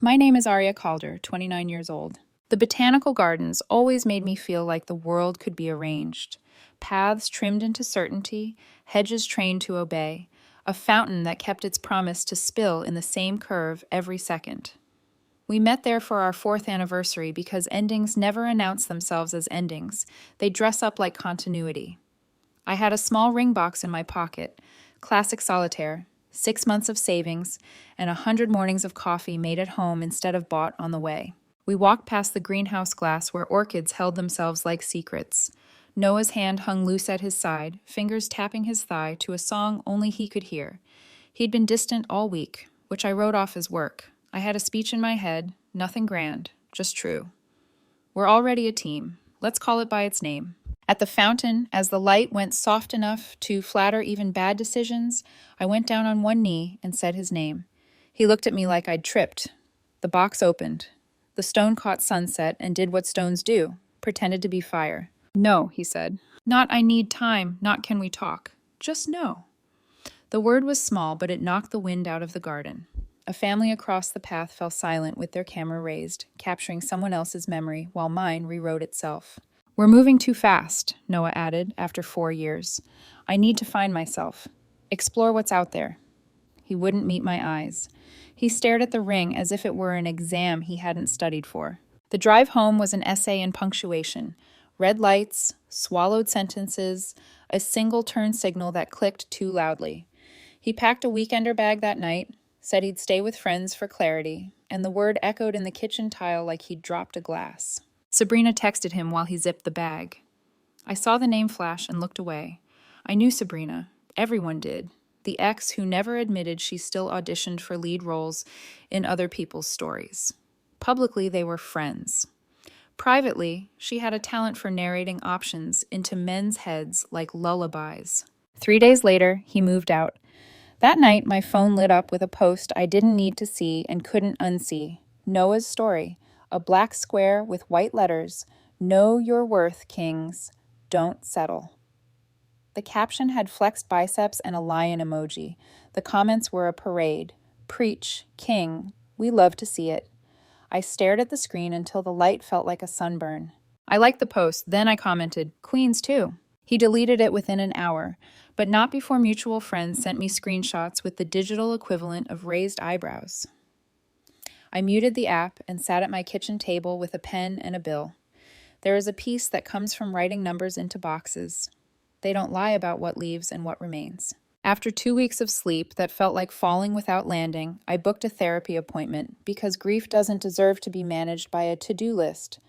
My name is Arya Calder, 29 years old. The botanical gardens always made me feel like the world could be arranged. Paths trimmed into certainty, hedges trained to obey, a fountain that kept its promise to spill in the same curve every second. We met there for our 4th anniversary because endings never announce themselves as endings. They dress up like continuity. I had a small ring box in my pocket, classic solitaire, 6 months of savings, and 100 mornings of coffee made at home instead of bought on the way. We walked past the greenhouse glass where orchids held themselves like secrets. Noah's hand hung loose at his side, fingers tapping his thigh to a song only he could hear. He'd been distant all week, which I wrote off as work. I had a speech in my head, nothing grand, just true. We're already a team. Let's call it by its name. At the fountain, as the light went soft enough to flatter even bad decisions, I went down on one knee and said his name. He looked at me like I'd tripped. The box opened. The stone caught sunset and did what stones do, pretended to be fire. No, he said. Not I need time, not can we talk. Just no. The word was small, but it knocked the wind out of the garden. A family across the path fell silent with their camera raised, capturing someone else's memory while mine rewrote itself. We're moving too fast, Noah added, after 4 years. I need to find myself. Explore what's out there. He wouldn't meet my eyes. He stared at the ring as if it were an exam he hadn't studied for. The drive home was an essay in punctuation. Red lights, swallowed sentences, a single turn signal that clicked too loudly. He packed a weekender bag that night, said he'd stay with friends for clarity, and the word echoed in the kitchen tile like he'd dropped a glass. Sabrina texted him while he zipped the bag. I saw the name flash and looked away. I knew Sabrina. Everyone did. The ex who never admitted she still auditioned for lead roles in other people's stories. Publicly, they were friends. Privately, she had a talent for narrating options into men's heads like lullabies. 3 days later, he moved out. That night, my phone lit up with a post I didn't need to see and couldn't unsee. Noah's story. A black square with white letters, "Know your worth, kings. Don't settle." The caption had flexed biceps and a lion emoji. The comments were a parade. Preach, king. We love to see it. I stared at the screen until the light felt like a sunburn. I liked the post, then I commented, "Queens too." He deleted it within an hour, but not before mutual friends sent me screenshots with the digital equivalent of raised eyebrows. I muted the app and sat at my kitchen table with a pen and a bill. There is a peace that comes from writing numbers into boxes. They don't lie about what leaves and what remains. After 2 weeks of sleep that felt like falling without landing, I booked a therapy appointment because grief doesn't deserve to be managed by a to-do list.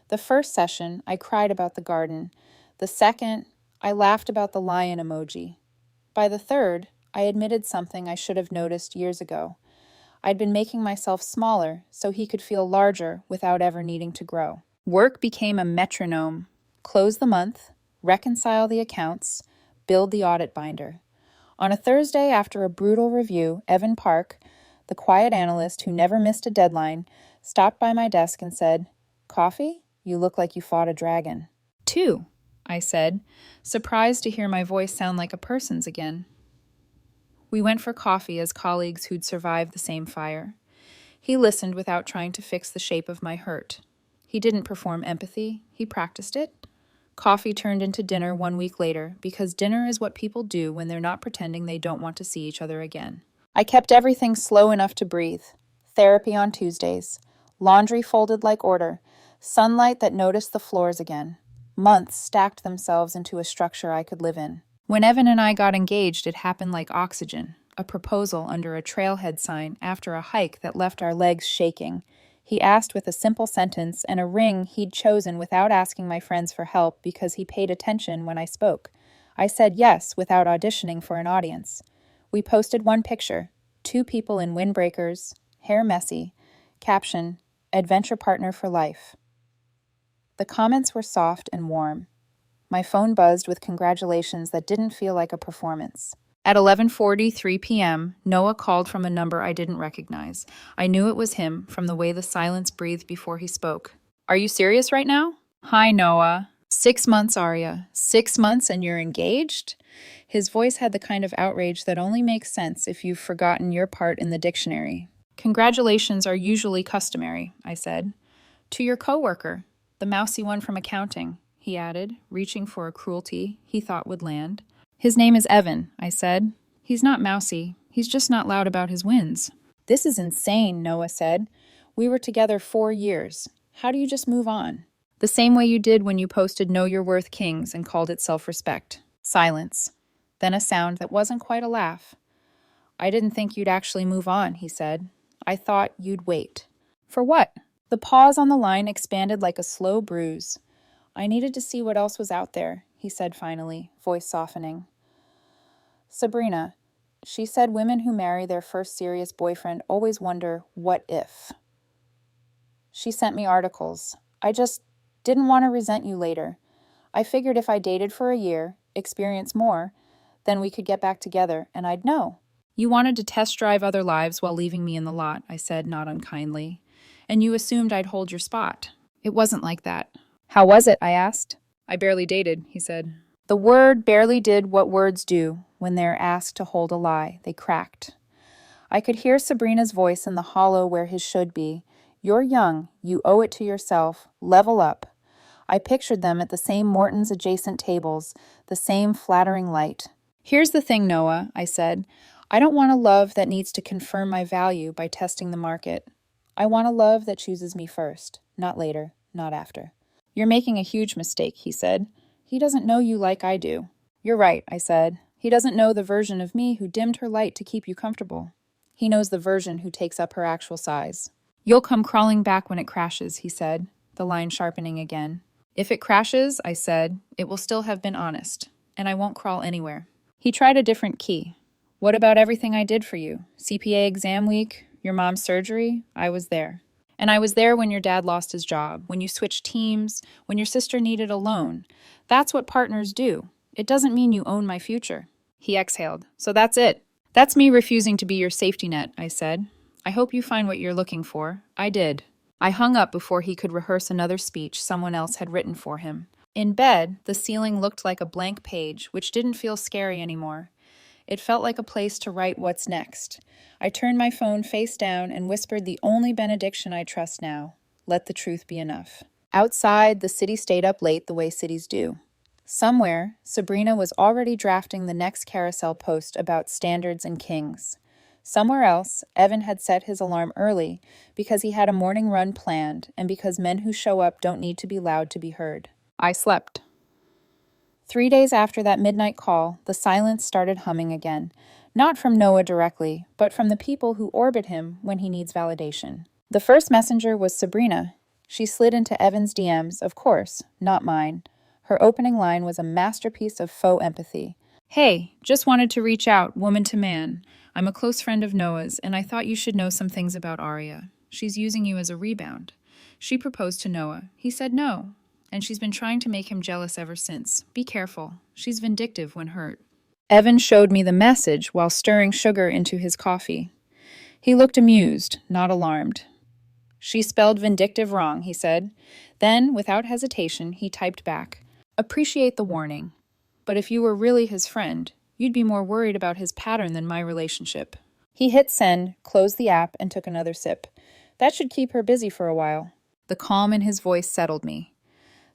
The first session, I cried about the garden. The second, I laughed about the lion emoji. By the third, I admitted something I should have noticed years ago. I'd been making myself smaller so he could feel larger without ever needing to grow. Work became a metronome. Close the month, reconcile the accounts, build the audit binder. On a Thursday after a brutal review, Evan Park, the quiet analyst who never missed a deadline, stopped by my desk and said, "Coffee? You look like you fought a dragon." "Two," I said, surprised to hear my voice sound like a person's again. We went for coffee as colleagues who'd survived the same fire. He listened without trying to fix the shape of my hurt. He didn't perform empathy, he practiced it. Coffee turned into dinner 1 week later, because dinner is what people do when they're not pretending they don't want to see each other again. I kept everything slow enough to breathe. Therapy on Tuesdays. Laundry folded like order. Sunlight that noticed the floors again. Months stacked themselves into a structure I could live in. When Evan and I got engaged, it happened like oxygen, a proposal under a trailhead sign after a hike that left our legs shaking. He asked with a simple sentence and a ring he'd chosen without asking my friends for help because he paid attention when I spoke. I said yes without auditioning for an audience. We posted one picture, 2 people in windbreakers, hair messy, caption, "Adventure partner for life." The comments were soft and warm. My phone buzzed with congratulations that didn't feel like a performance. At 11:43 p.m., Noah called from a number I didn't recognize. I knew it was him from the way the silence breathed before he spoke. "Are you serious right now?" "Hi, Noah." 6 months, Arya. 6 months and you're engaged? His voice had the kind of outrage that only makes sense if you've forgotten your part in the dictionary. Congratulations are usually customary, I said. To your coworker, the mousy one from accounting, he added, reaching for a cruelty he thought would land. His name is Evan, I said. He's not mousy. He's just not loud about his wins. This is insane, Noah said. We were together 4 years. How do you just move on? The same way you did when you posted Know Your Worth Kings and called it self-respect. Silence. Then a sound that wasn't quite a laugh. I didn't think you'd actually move on, he said. I thought you'd wait. For what? The pause on the line expanded like a slow bruise. I needed to see what else was out there, he said finally, voice softening. Sabrina, she said women who marry their first serious boyfriend always wonder, what if? She sent me articles. I just didn't want to resent you later. I figured if I dated for a year, experienced more, then we could get back together and I'd know. You wanted to test drive other lives while leaving me in the lot, I said, not unkindly. And you assumed I'd hold your spot. It wasn't like that. How was it? I asked. I barely dated, he said. The word barely did what words do when they're asked to hold a lie. They cracked. I could hear Sabrina's voice in the hollow where his should be. You're young. You owe it to yourself. Level up. I pictured them at the same Morton's adjacent tables, the same flattering light. Here's the thing, Noah, I said. I don't want a love that needs to confirm my value by testing the market. I want a love that chooses me first, not later, not after. You're making a huge mistake, he said. He doesn't know you like I do. You're right, I said. He doesn't know the version of me who dimmed her light to keep you comfortable. He knows the version who takes up her actual size. You'll come crawling back when it crashes, he said, the line sharpening again. If it crashes, I said, it will still have been honest, and I won't crawl anywhere. He tried a different key. What about everything I did for you? CPA exam week, your mom's surgery? I was there. And I was there when your dad lost his job, when you switched teams, when your sister needed a loan. That's what partners do. It doesn't mean you own my future. He exhaled. So that's it. That's me refusing to be your safety net, I said. I hope you find what you're looking for. I did. I hung up before he could rehearse another speech someone else had written for him. In bed, the ceiling looked like a blank page, which didn't feel scary anymore. It felt like a place to write what's next. I turned my phone face down and whispered the only benediction I trust now. Let the truth be enough. Outside, the city stayed up late the way cities do. Somewhere, Sabrina was already drafting the next carousel post about standards and kings. Somewhere else, Evan had set his alarm early because he had a morning run planned and because men who show up don't need to be loud to be heard. I slept. 3 days after that midnight call, the silence started humming again, not from Noah directly, but from the people who orbit him when he needs validation. The first messenger was Sabrina. She slid into Evan's DMs, of course, not mine. Her opening line was a masterpiece of faux empathy. Hey, just wanted to reach out, woman to man. I'm a close friend of Noah's, and I thought you should know some things about Arya. She's using you as a rebound. She proposed to Noah. He said no. And she's been trying to make him jealous ever since. Be careful. She's vindictive when hurt. Evan showed me the message while stirring sugar into his coffee. He looked amused, not alarmed. She spelled vindictive wrong, he said. Then, without hesitation, he typed back, appreciate the warning. But if you were really his friend, you'd be more worried about his pattern than my relationship. He hit send, closed the app, and took another sip. That should keep her busy for a while. The calm in his voice settled me.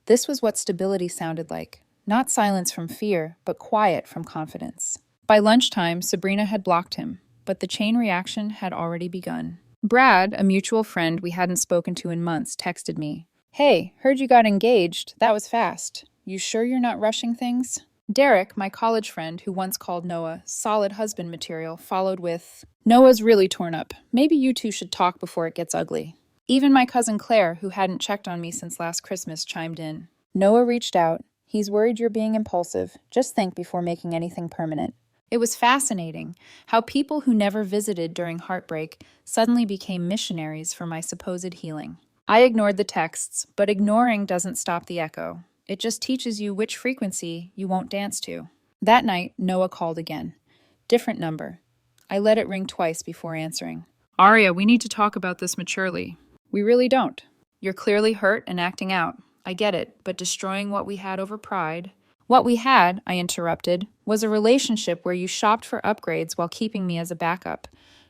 This was what stability sounded like. Not silence from fear, but quiet from confidence. By lunchtime, Sabrina had blocked him, but the chain reaction had already begun. Brad, a mutual friend we hadn't spoken to in months, texted me. Hey, heard you got engaged. That was fast. You sure you're not rushing things? Derek, my college friend who once called Noah solid husband material, followed with, Noah's really torn up. Maybe you two should talk before it gets ugly. Even my cousin Claire, who hadn't checked on me since last Christmas, chimed in. Noah reached out. He's worried you're being impulsive. Just think before making anything permanent. It was fascinating how people who never visited during heartbreak suddenly became missionaries for my supposed healing. I ignored the texts, but ignoring doesn't stop the echo. It just teaches you which frequency you won't dance to. That night, Noah called again. Different number. I let it ring twice before answering. Arya, we need to talk about this maturely. We really don't. You're clearly hurt and acting out. I get it, but destroying what we had over pride. What we had, I interrupted, was a relationship where you shopped for upgrades while keeping me as a backup.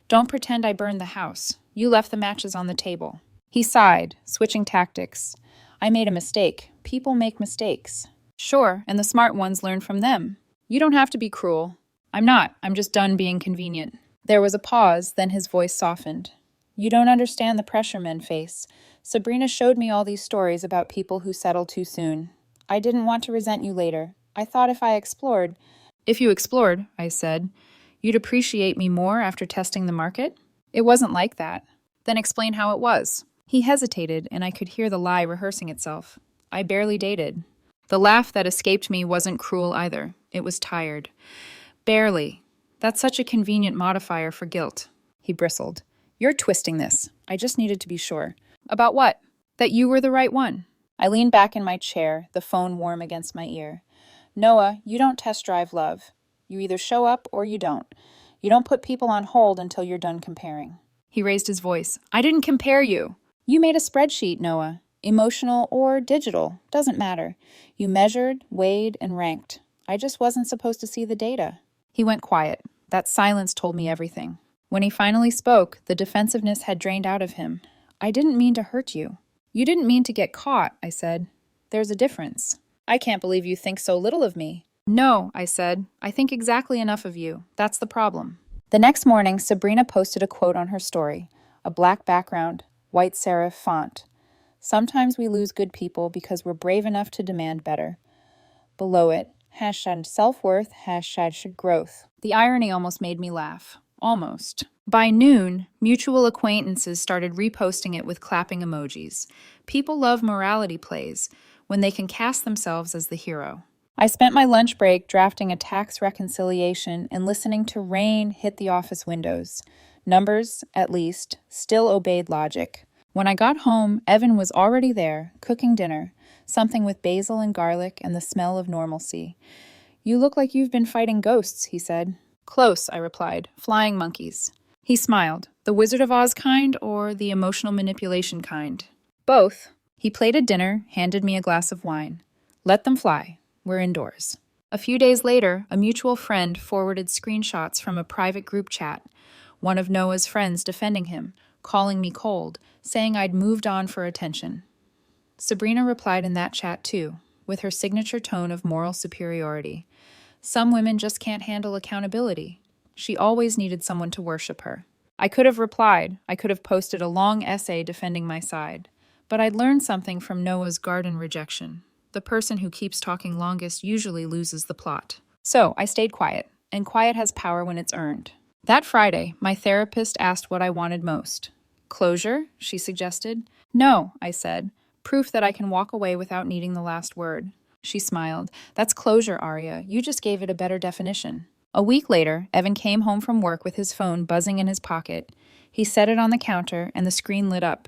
Don't pretend I burned the house. You left the matches on the table. He sighed, switching tactics. I made a mistake. People make mistakes. Sure, and the smart ones learn from them. You don't have to be cruel. I'm not. I'm just done being convenient. There was a pause, then his voice softened. You don't understand the pressure men face. Sabrina showed me all these stories about people who settle too soon. I didn't want to resent you later. I thought if I explored... If you explored, I said, you'd appreciate me more after testing the market? It wasn't like that. Then explain how it was. He hesitated, and I could hear the lie rehearsing itself. I barely dated. The laugh that escaped me wasn't cruel either. It was tired. Barely. That's such a convenient modifier for guilt. He bristled. You're twisting this. I just needed to be sure. About what? That you were the right one. I leaned back in my chair, the phone warm against my ear. Noah, you don't test drive love. You either show up or you don't. You don't put people on hold until you're done comparing. He raised his voice. I didn't compare you. You made a spreadsheet, Noah. Emotional or digital, doesn't matter. You measured, weighed, and ranked. I just wasn't supposed to see the data. He went quiet. That silence told me everything. When he finally spoke, the defensiveness had drained out of him. I didn't mean to hurt you. You didn't mean to get caught, I said. There's a difference. I can't believe you think so little of me. No, I said. I think exactly enough of you. That's the problem. The next morning, Sabrina posted a quote on her story. A black background, white serif font. Sometimes we lose good people because we're brave enough to demand better. Below it, #self-worth, #growth. The irony almost made me laugh. Almost. By noon, mutual acquaintances started reposting it with clapping emojis. People love morality plays when they can cast themselves as the hero. I spent my lunch break drafting a tax reconciliation and listening to rain hit the office windows. Numbers, at least, still obeyed logic. When I got home, Evan was already there, cooking dinner, something with basil and garlic and the smell of normalcy. You look like you've been fighting ghosts, he said. Close, I replied. Flying monkeys. He smiled. The Wizard of Oz kind or the emotional manipulation kind? Both. He plated dinner, handed me a glass of wine. Let them fly. We're indoors. A few days later, a mutual friend forwarded screenshots from a private group chat. One of Noah's friends defending him, calling me cold, saying I'd moved on for attention. Sabrina replied in that chat too, with her signature tone of moral superiority. Some women just can't handle accountability. She always needed someone to worship her. I could have replied. I could have posted a long essay defending my side. But I'd learned something from Noah's garden rejection. The person who keeps talking longest usually loses the plot. So I stayed quiet, and quiet has power when it's earned. That Friday, my therapist asked what I wanted most. Closure, she suggested. No, I said. Proof that I can walk away without needing the last word. She smiled. That's closure, Arya. You just gave it a better definition. A week later, Evan came home from work with his phone buzzing in his pocket. He set it on the counter, and the screen lit up.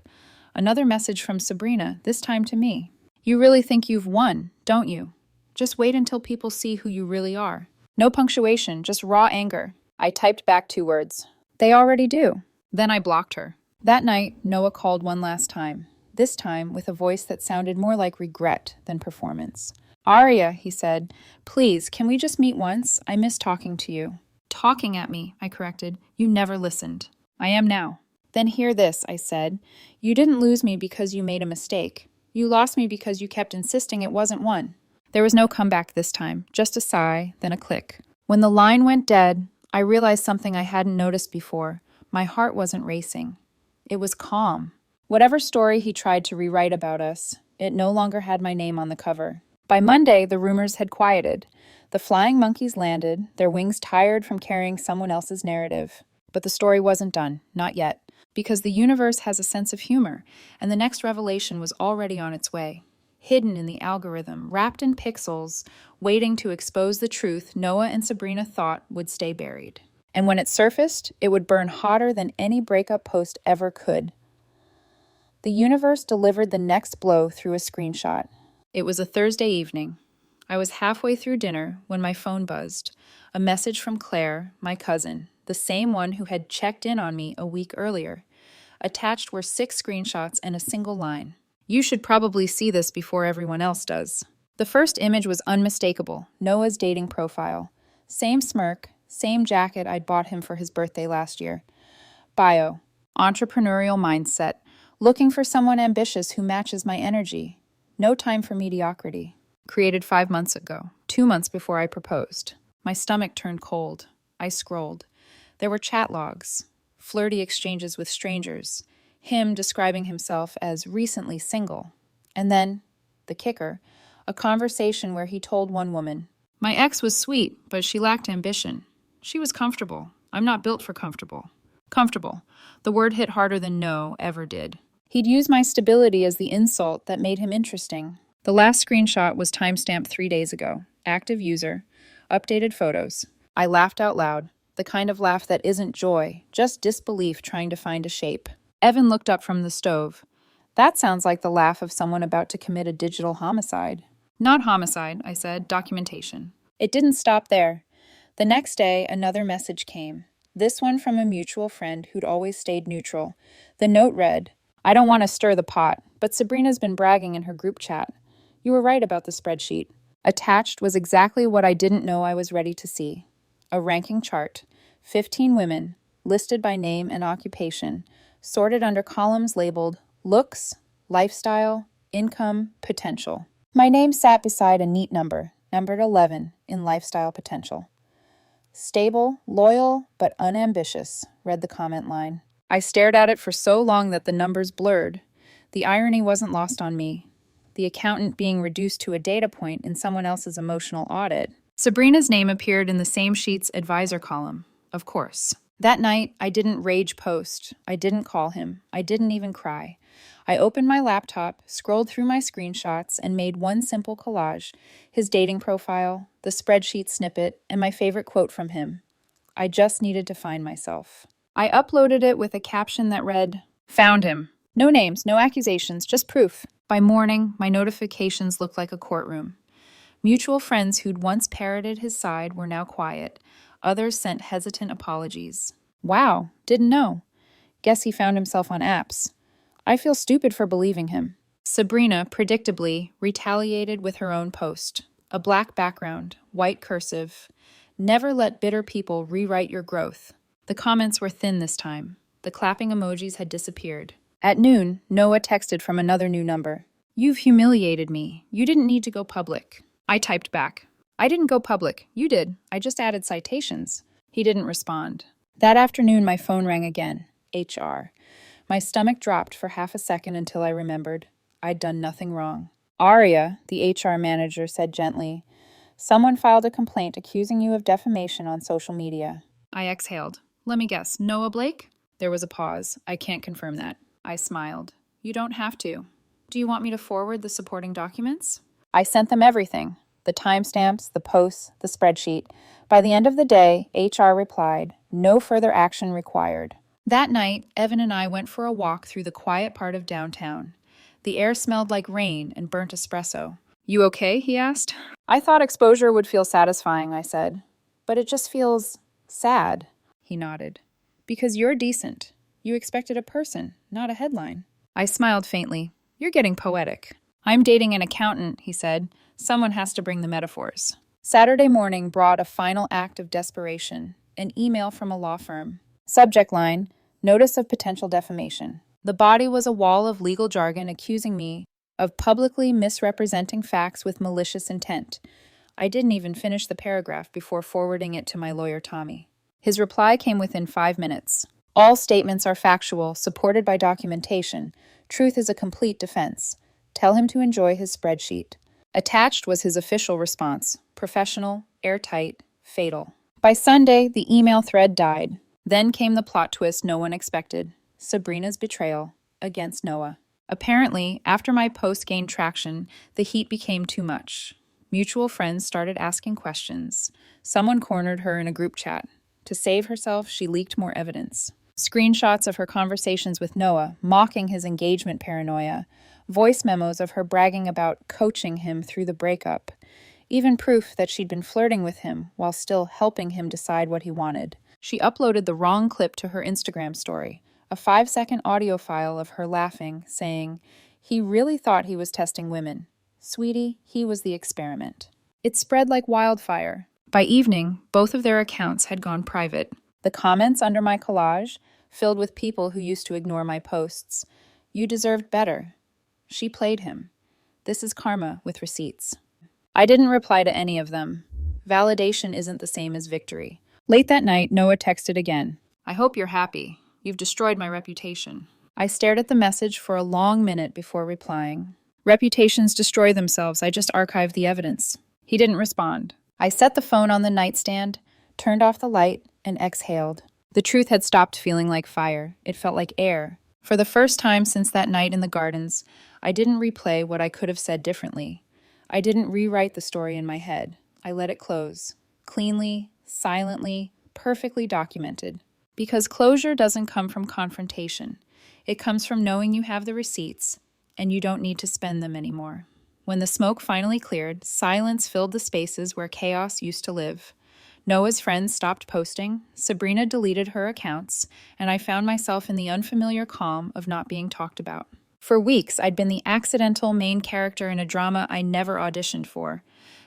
Another message from Sabrina, this time to me. You really think you've won, don't you? Just wait until people see who you really are. No punctuation, just raw anger. I typed back 2 words. They already do. Then I blocked her. That night, Noah called one last time. This time with a voice that sounded more like regret than performance. Arya, he said, please, can we just meet once? I miss talking to you. Talking at me, I corrected. You never listened. I am now. Then hear this, I said. You didn't lose me because you made a mistake. You lost me because you kept insisting it wasn't one. There was no comeback this time, just a sigh, then a click. When the line went dead, I realized something I hadn't noticed before. My heart wasn't racing. It was calm. Whatever story he tried to rewrite about us, it no longer had my name on the cover. By Monday, the rumors had quieted. The flying monkeys landed, their wings tired from carrying someone else's narrative. But the story wasn't done, not yet, because the universe has a sense of humor, and the next revelation was already on its way. Hidden in the algorithm, wrapped in pixels, waiting to expose the truth Noah and Sabrina thought would stay buried. And when it surfaced, it would burn hotter than any breakup post ever could. The universe delivered the next blow through a screenshot. It was a Thursday evening. I was halfway through dinner when my phone buzzed. A message from Claire, my cousin, the same one who had checked in on me a week earlier. Attached were 6 screenshots and a single line. You should probably see this before everyone else does. The first image was unmistakable, Noah's dating profile. Same smirk, same jacket I'd bought him for his birthday last year. Bio. Entrepreneurial mindset. Looking for someone ambitious who matches my energy. No time for mediocrity. Created 5 months ago, 2 months before I proposed. My stomach turned cold. I scrolled. There were chat logs, flirty exchanges with strangers, him describing himself as recently single. And then, the kicker, a conversation where he told one woman, "My ex was sweet, but she lacked ambition. She was comfortable. I'm not built for comfortable." Comfortable. The word hit harder than no ever did. He'd use my stability as the insult that made him interesting. The last screenshot was timestamped 3 days ago. Active user. Updated photos. I laughed out loud. The kind of laugh that isn't joy, just disbelief trying to find a shape. Evan looked up from the stove. That sounds like the laugh of someone about to commit a digital homicide. Not homicide, I said, documentation. It didn't stop there. The next day, another message came. This one from a mutual friend who'd always stayed neutral. The note read, "I don't want to stir the pot, but Sabrina's been bragging in her group chat. You were right about the spreadsheet." Attached was exactly what I didn't know I was ready to see. A ranking chart. 15 women, listed by name and occupation, sorted under columns labeled looks, lifestyle, income, potential. My name sat beside a neat number, numbered 11, in lifestyle potential. "Stable, loyal, but unambitious," read the comment line. I stared at it for so long that the numbers blurred. The irony wasn't lost on me. The accountant being reduced to a data point in someone else's emotional audit. Sabrina's name appeared in the same sheet's advisor column, of course. That night, I didn't rage post. I didn't call him. I didn't even cry. I opened my laptop, scrolled through my screenshots, and made one simple collage: his dating profile, the spreadsheet snippet, and my favorite quote from him. I just needed to find myself. I uploaded it with a caption that read, "Found him. No names, no accusations, just proof." By morning, my notifications looked like a courtroom. Mutual friends who'd once parroted his side were now quiet. Others sent hesitant apologies. Wow, didn't know. Guess he found himself on apps. I feel stupid for believing him. Sabrina, predictably, retaliated with her own post. A black background, white cursive. "Never let bitter people rewrite your growth." The comments were thin this time. The clapping emojis had disappeared. At noon, Noah texted from another new number. "You've humiliated me. You didn't need to go public." I typed back. "I didn't go public. You did. I just added citations." He didn't respond. That afternoon, my phone rang again. HR. My stomach dropped for half a second until I remembered. I'd done nothing wrong. "Aria," the HR manager said gently, "someone filed a complaint accusing you of defamation on social media." I exhaled. "Let me guess, Noah Blake?" There was a pause. "I can't confirm that." I smiled. "You don't have to. Do you want me to forward the supporting documents?" I sent them everything. The timestamps, the posts, the spreadsheet. By the end of the day, HR replied, "No further action required." That night, Evan and I went for a walk through the quiet part of downtown. The air smelled like rain and burnt espresso. "You okay?" he asked. "I thought exposure would feel satisfying," I said. "But it just feels sad." He nodded. "Because you're decent. You expected a person, not a headline." I smiled faintly. "You're getting poetic." "I'm dating an accountant," he said. "Someone has to bring the metaphors." Saturday morning brought a final act of desperation, an email from a law firm. Subject line, "Notice of potential defamation." The body was a wall of legal jargon accusing me of publicly misrepresenting facts with malicious intent. I didn't even finish the paragraph before forwarding it to my lawyer, Tommy. His reply came within 5 minutes. "All statements are factual, supported by documentation. Truth is a complete defense. Tell him to enjoy his spreadsheet." Attached was his official response: professional, airtight, fatal. By Sunday, the email thread died. Then came the plot twist no one expected: Sabrina's betrayal against Noah. Apparently, after my post gained traction, the heat became too much. Mutual friends started asking questions. Someone cornered her in a group chat. To save herself, she leaked more evidence. Screenshots of her conversations with Noah, mocking his engagement paranoia. Voice memos of her bragging about coaching him through the breakup. Even proof that she'd been flirting with him while still helping him decide what he wanted. She uploaded the wrong clip to her Instagram story, a 5-second audio file of her laughing, saying, "He really thought he was testing women. Sweetie, he was the experiment." It spread like wildfire. By evening, both of their accounts had gone private. The comments under my collage, filled with people who used to ignore my posts. You deserved better. She played him. This is karma with receipts. I didn't reply to any of them. Validation isn't the same as victory. Late that night, Noah texted again. I hope you're happy. You've destroyed my reputation. I stared at the message for a long minute before replying. Reputations destroy themselves. I just archived the evidence. He didn't respond. I set the phone on the nightstand, turned off the light, and exhaled. The truth had stopped feeling like fire. It felt like air. For the first time since that night in the gardens, I didn't replay what I could have said differently. I didn't rewrite the story in my head. I let it close. Cleanly, silently, perfectly documented. Because closure doesn't come from confrontation. It comes from knowing you have the receipts, and you don't need to spend them anymore. When the smoke finally cleared, silence filled the spaces where chaos used to live. Noah's friends stopped posting, Sabrina deleted her accounts, and I found myself in the unfamiliar calm of not being talked about. For weeks, I'd been the accidental main character in a drama I never auditioned for.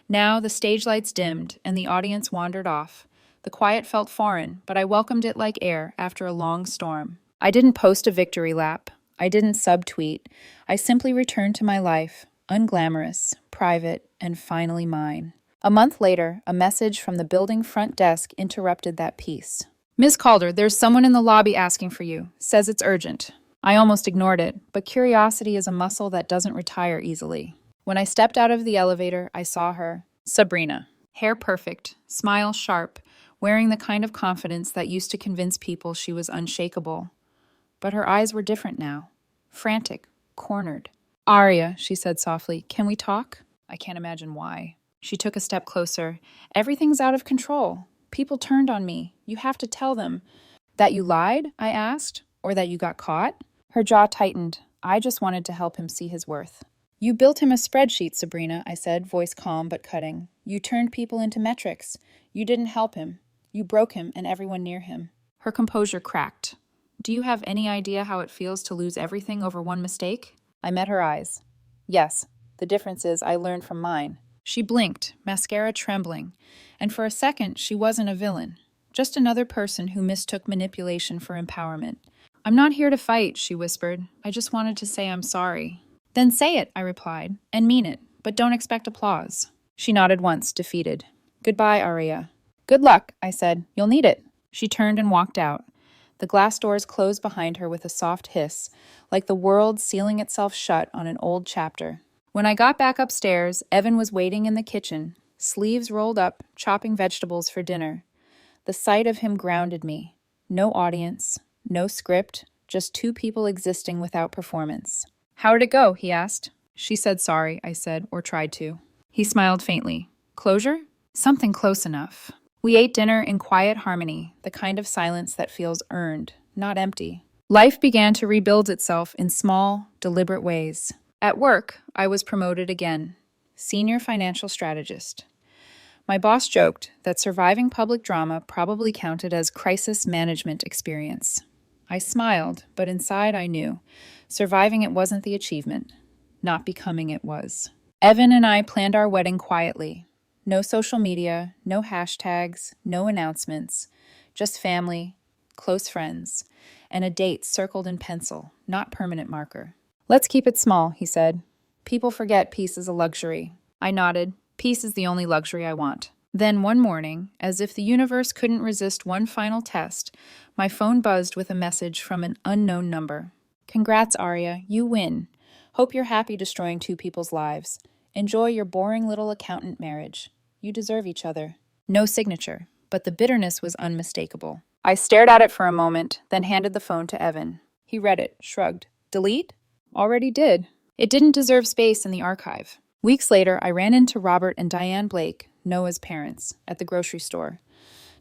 Now, the stage lights dimmed, and the audience wandered off. The quiet felt foreign, but I welcomed it like air after a long storm. I didn't post a victory lap. I didn't subtweet. I simply returned to my life, unglamorous, private, and finally mine. A month later, a message from the building front desk interrupted that peace. Ms. Calder, there's someone in the lobby asking for you. Says it's urgent. I almost ignored it, but curiosity is a muscle that doesn't retire easily. When I stepped out of the elevator, I saw her, Sabrina. Hair perfect, smile sharp, wearing the kind of confidence that used to convince people she was unshakable. But her eyes were different now. Frantic, cornered. Arya, she said softly, can we talk? I can't imagine why. She took a step closer. Everything's out of control. People turned on me. You have to tell them. That you lied? I asked. Or that you got caught? Her jaw tightened. I just wanted to help him see his worth. You built him a spreadsheet, Sabrina, I said, voice calm but cutting. You turned people into metrics. You didn't help him. You broke him and everyone near him. Her composure cracked. Do you have any idea how it feels to lose everything over one mistake? I met her eyes. Yes. The difference is I learned from mine. She blinked, mascara trembling, and for a second she wasn't a villain, just another person who mistook manipulation for empowerment. I'm not here to fight, she whispered. I just wanted to say I'm sorry. Then say it, I replied, and mean it, but don't expect applause. She nodded once, defeated. Goodbye, Arya. Good luck, I said. You'll need it. She turned and walked out. The glass doors closed behind her with a soft hiss, like the world sealing itself shut on an old chapter. When I got back upstairs, Evan was waiting in the kitchen, sleeves rolled up, chopping vegetables for dinner. The sight of him grounded me. No audience, no script, just two people existing without performance. How did it go? He asked. She said sorry, I said, or tried to. He smiled faintly. Closure? Something close enough. We ate dinner in quiet harmony, the kind of silence that feels earned, not empty. Life began to rebuild itself in small, deliberate ways. At work, I was promoted again, senior financial strategist. My boss joked that surviving public drama probably counted as crisis management experience. I smiled, but inside I knew. Surviving it wasn't the achievement. Not becoming it was. Evan and I planned our wedding quietly. No social media, no hashtags, no announcements, just family, close friends, and a date circled in pencil, not permanent marker. Let's keep it small, he said. People forget peace is a luxury. I nodded. Peace is the only luxury I want. Then one morning, as if the universe couldn't resist one final test, my phone buzzed with a message from an unknown number. Congrats, Arya. You win. Hope you're happy destroying two people's lives. Enjoy your boring little accountant marriage. You deserve each other. No signature, but the bitterness was unmistakable. I stared at it for a moment, then handed the phone to Evan. He read it, shrugged. Delete? Already did. It didn't deserve space in the archive. Weeks later, I ran into Robert and Diane Blake, Noah's parents, at the grocery store.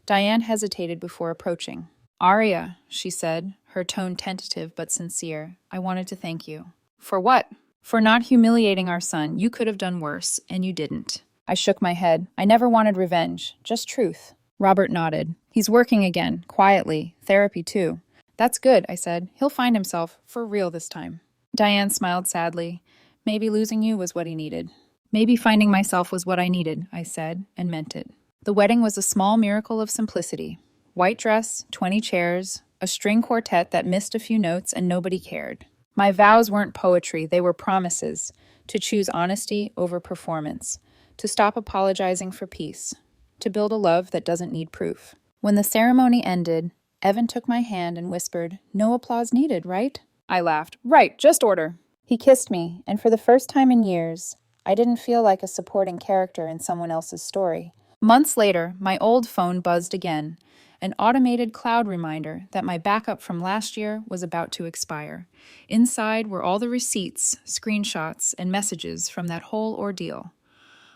Diane hesitated before approaching. Arya, she said, her tone tentative but sincere, I wanted to thank you. For what? For not humiliating our son. You could have done worse, and you didn't. I shook my head. I never wanted revenge, just truth. Robert nodded. He's working again, quietly. Therapy, too. That's good, I said. He'll find himself, for real this time. Diane smiled sadly. Maybe losing you was what he needed. Maybe finding myself was what I needed, I said, and meant it. The wedding was a small miracle of simplicity. White dress, 20 chairs, a string quartet that missed a few notes and nobody cared. My vows weren't poetry, they were promises to choose honesty over performance, to stop apologizing for peace, to build a love that doesn't need proof. When the ceremony ended, Evan took my hand and whispered, "No applause needed, right?" I laughed. "Right, just order." He kissed me, and for the first time in years, I didn't feel like a supporting character in someone else's story. Months later, my old phone buzzed again, an automated cloud reminder that my backup from last year was about to expire. Inside were all the receipts, screenshots, and messages from that whole ordeal.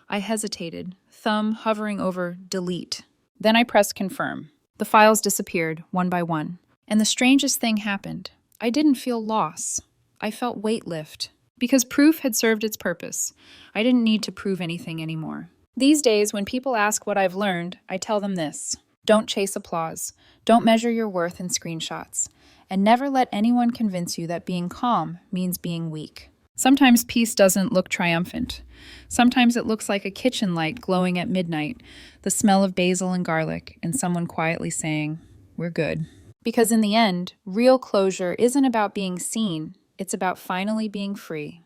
I hesitated, thumb hovering over delete. Then I pressed confirm. The files disappeared, one by one. And the strangest thing happened. I didn't feel loss. I felt weight lift. Because proof had served its purpose. I didn't need to prove anything anymore. These days, when people ask what I've learned, I tell them this: don't chase applause. Don't measure your worth in screenshots. And never let anyone convince you that being calm means being weak. Sometimes peace doesn't look triumphant. Sometimes it looks like a kitchen light glowing at midnight, the smell of basil and garlic, and someone quietly saying, "We're good." Because in the end, real closure isn't about being seen, it's about finally being free.